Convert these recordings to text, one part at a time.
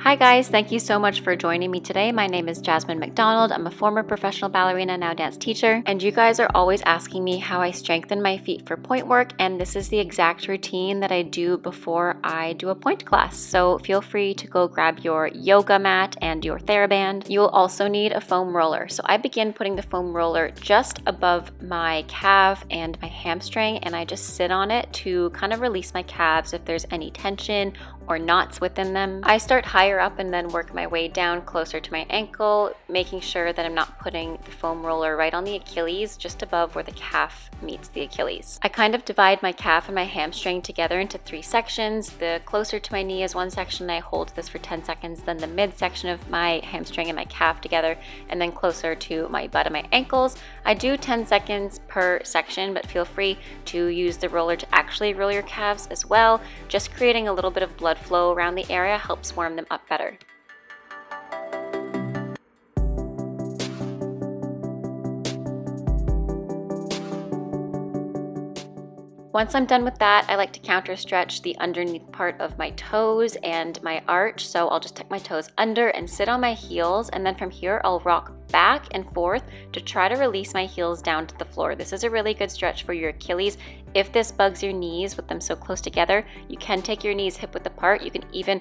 Hi guys, thank you so much for joining me today. My name is Jasmine McDonald. I'm a former professional ballerina, now dance teacher, and you guys are always asking me how I strengthen my feet for pointe work, and this is the exact routine that I do before I do a pointe class. So feel free to go grab your yoga mat and your Theraband. You will also need a foam roller. So I begin putting the foam roller just above my calf and my hamstring, and I just sit on it to kind of release my calves if there's any tension or knots within them. I start higher up and then work my way down closer to my ankle, making sure that I'm not putting the foam roller right on the Achilles, just above where the calf meets the Achilles. I kind of divide my calf and my hamstring together into 3 sections. The closer to my knee is one section, I hold this for 10 seconds, then the mid section of my hamstring and my calf together, and then closer to my butt and my ankles. I do 10 seconds per section, but feel free to use the roller to actually roll your calves as well. Just creating a little bit of blood flow around the area helps warm them up better. Once I'm done with that, I like to counter stretch the underneath part of my toes and my arch. So I'll just tuck my toes under and sit on my heels, and then from here I'll rock back and forth to try to release my heels down to the floor. This is a really good stretch for your Achilles. If this bugs your knees with them so close together, you can take your knees hip width apart. You can even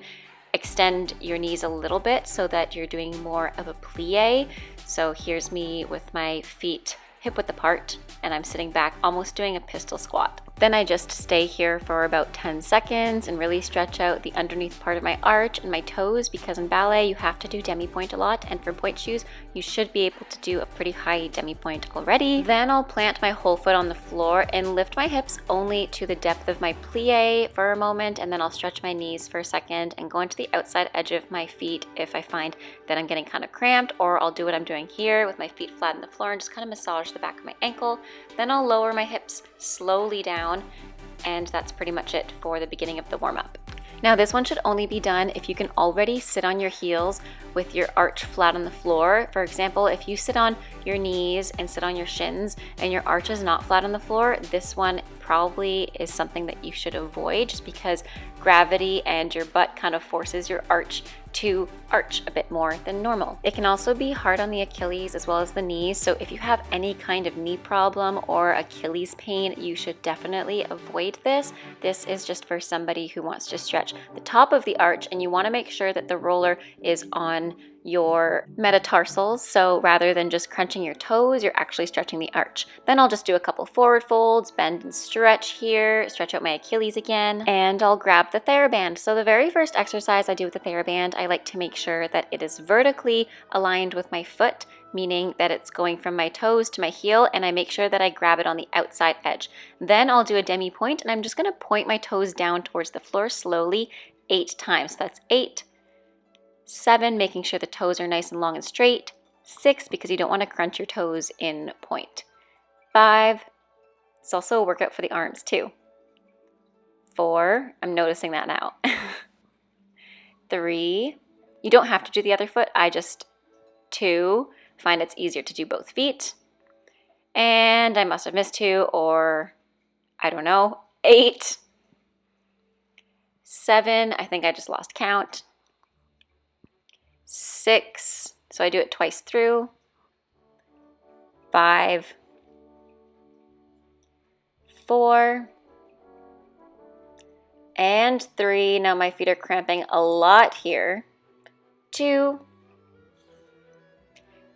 extend your knees a little bit so that you're doing more of a plie. So here's me with my feet hip width apart, and I'm sitting back almost doing a pistol squat. Then I just stay here for about 10 seconds and really stretch out the underneath part of my arch and my toes, because in ballet you have to do demi-pointe a lot, and for pointe shoes you should be able to do a pretty high demi-pointe already. Then I'll plant my whole foot on the floor and lift my hips only to the depth of my plie for a moment, and then I'll stretch my knees for a second and go into the outside edge of my feet if I find that I'm getting kind of cramped, or I'll do what I'm doing here with my feet flat on the floor and just kind of massage the back of my ankle. Then I'll lower my hips slowly down, and that's pretty much it for the beginning of the warm-up. Now this one should only be done if you can already sit on your heels with your arch flat on the floor. For example, if you sit on your knees and sit on your shins and your arch is not flat on the floor, this one probably is something that you should avoid, just because gravity and your butt kind of forces your arch to arch a bit more than normal. It can also be hard on the Achilles as well as the knees, so if you have any kind of knee problem or Achilles pain, you should definitely avoid this. This is just for somebody who wants to stretch the top of the arch, and you want to make sure that the roller is on your metatarsals, so rather than just crunching your toes, you're actually stretching the arch. Then I'll just do a couple forward folds, bend and stretch here, stretch out my Achilles again, and I'll grab the Theraband. So the very first exercise I do with the Theraband, I like to make sure that it is vertically aligned with my foot, meaning that it's going from my toes to my heel, and I make sure that I grab it on the outside edge. Then I'll do a demi-pointe, and I'm just going to point my toes down towards the floor slowly 8 times. So that's 8, 7, making sure the toes are nice and long and straight. 6, because you don't want to crunch your toes in pointe. 5, it's also a workout for the arms too. 4, I'm noticing that now. 3, you don't have to do the other foot, 2, find it's easier to do both feet. And I must have missed 2, or I don't know, 8, 7, I think I just lost count. 6, so I do it twice through. 5, 4, and 3. Now my feet are cramping a lot here. 2,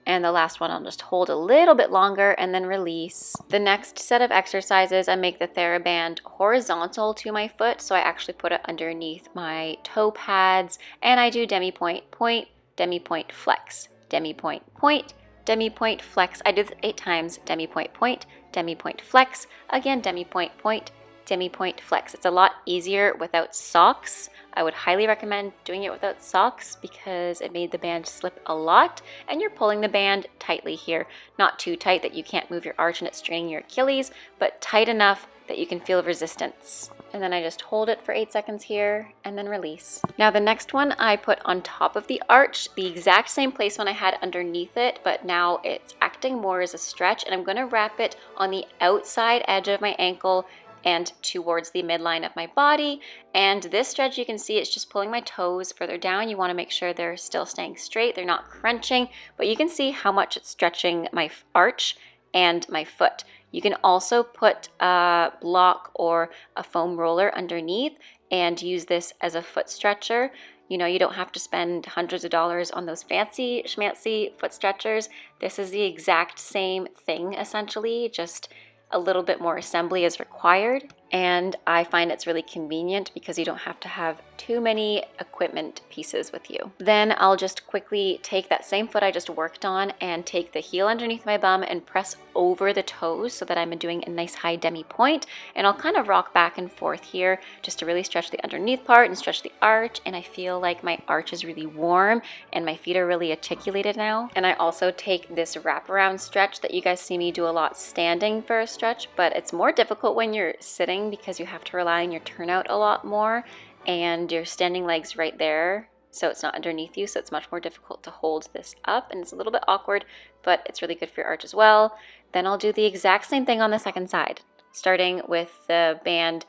and the last one I'll just hold a little bit longer and then release. The next set of exercises, I make the Theraband horizontal to my foot, so I actually put it underneath my toe pads, and I do demi-pointe, pointe, demi-pointe, flex, demi-pointe, pointe, demi-pointe, flex. I did 8 times, demi-pointe, pointe, demi-pointe, flex, again demi-pointe, pointe, demi-pointe, flex. It's a lot easier without socks. I would highly recommend doing it without socks because it made the band slip a lot, and you're pulling the band tightly here. Not too tight that you can't move your arch and it's straining your Achilles, but tight enough that you can feel resistance. And then I just hold it for 8 seconds here and then release. Now the next one I put on top of the arch, the exact same place when I had underneath it, but now it's acting more as a stretch, and I'm going to wrap it on the outside edge of my ankle and towards the midline of my body. And this stretch, you can see it's just pulling my toes further down. You want to make sure they're still staying straight, they're not crunching, but you can see how much it's stretching my arch and my foot. You can also put a block or a foam roller underneath and use this as a foot stretcher. You know, you don't have to spend hundreds of dollars on those fancy schmancy foot stretchers. This is the exact same thing essentially, just a little bit more assembly is required, and I find it's really convenient because you don't have to have too many equipment pieces with you. Then I'll just quickly take that same foot I just worked on and take the heel underneath my bum and press over the toes so that I'm doing a nice high demi point, and I'll kind of rock back and forth here just to really stretch the underneath part and stretch the arch, and I feel like my arch is really warm and my feet are really articulated now. And I also take this wraparound stretch that you guys see me do a lot standing for a stretch, but it's more difficult when you're sitting because you have to rely on your turnout a lot more and your standing legs right there, so it's not underneath you, so it's much more difficult to hold this up, and it's a little bit awkward, but it's really good for your arch as well. Then I'll do the exact same thing on the second side, starting with the band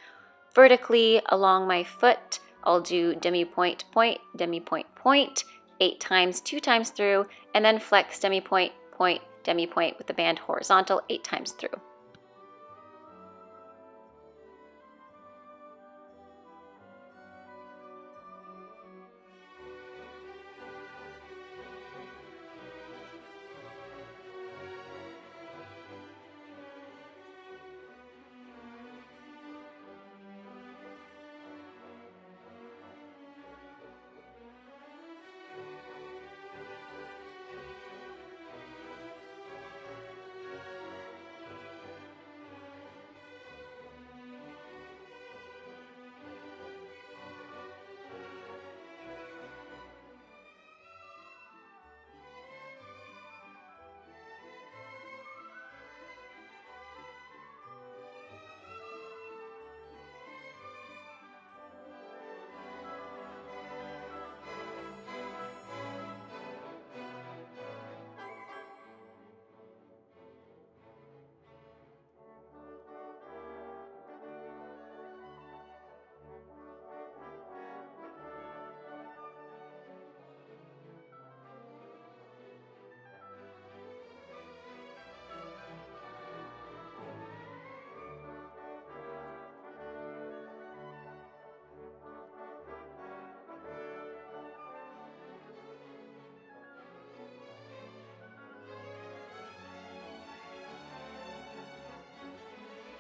vertically along my foot. I'll do demi point, point, demi point, point, 8 times, 2 times through, and then flex demi point, point, demi point with the band horizontal 8 times through.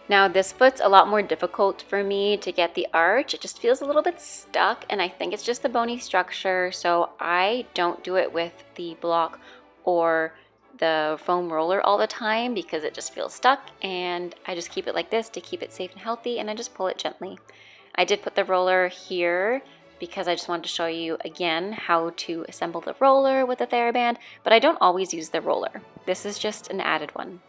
Now this foot's a lot more difficult for me to get the arch. It just feels a little bit stuck, and I think it's just the bony structure, so I don't do it with the block or the foam roller all the time because it just feels stuck, and I just keep it like this to keep it safe and healthy, and I just pull it gently. I did put the roller here because I just wanted to show you again how to assemble the roller with the Theraband, but I don't always use the roller. This is just an added one.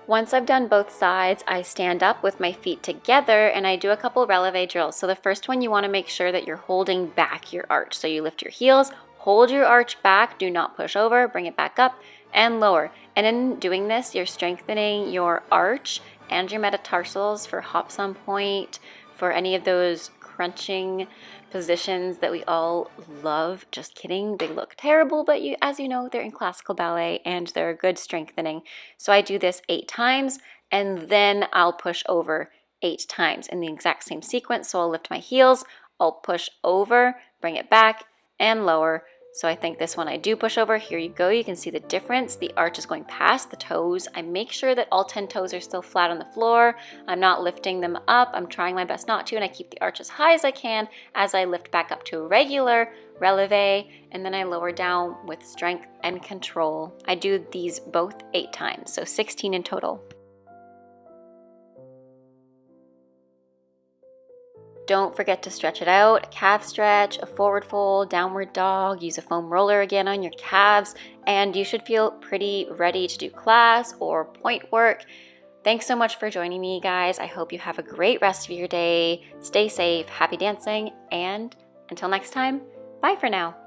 Once I've done both sides, I stand up with my feet together and I do a couple releve drills. So the first one, you want to make sure that you're holding back your arch. So you lift your heels, hold your arch back, do not push over, bring it back up and lower. And in doing this, you're strengthening your arch and your metatarsals for hops on point, for any of those crunching positions that we all love. Just kidding, they look terrible, but as you know, they're in classical ballet and they're a good strengthening. So I do this 8 times and then I'll push over 8 times in the exact same sequence. So I'll lift my heels, I'll push over, bring it back and lower. So I think this one I do push over. Here you go. You can see the difference. The arch is going past the toes. I make sure that all 10 toes are still flat on the floor. I'm not lifting them up. I'm trying my best not to, and I keep the arch as high as I can as I lift back up to a regular releve, and then I lower down with strength and control. I do these both 8 times, so 16 in total. Don't forget to stretch it out, a calf stretch, a forward fold, downward dog, use a foam roller again on your calves, and you should feel pretty ready to do class or point work. Thanks so much for joining me, guys. I hope you have a great rest of your day. Stay safe, happy dancing, and until next time, bye for now.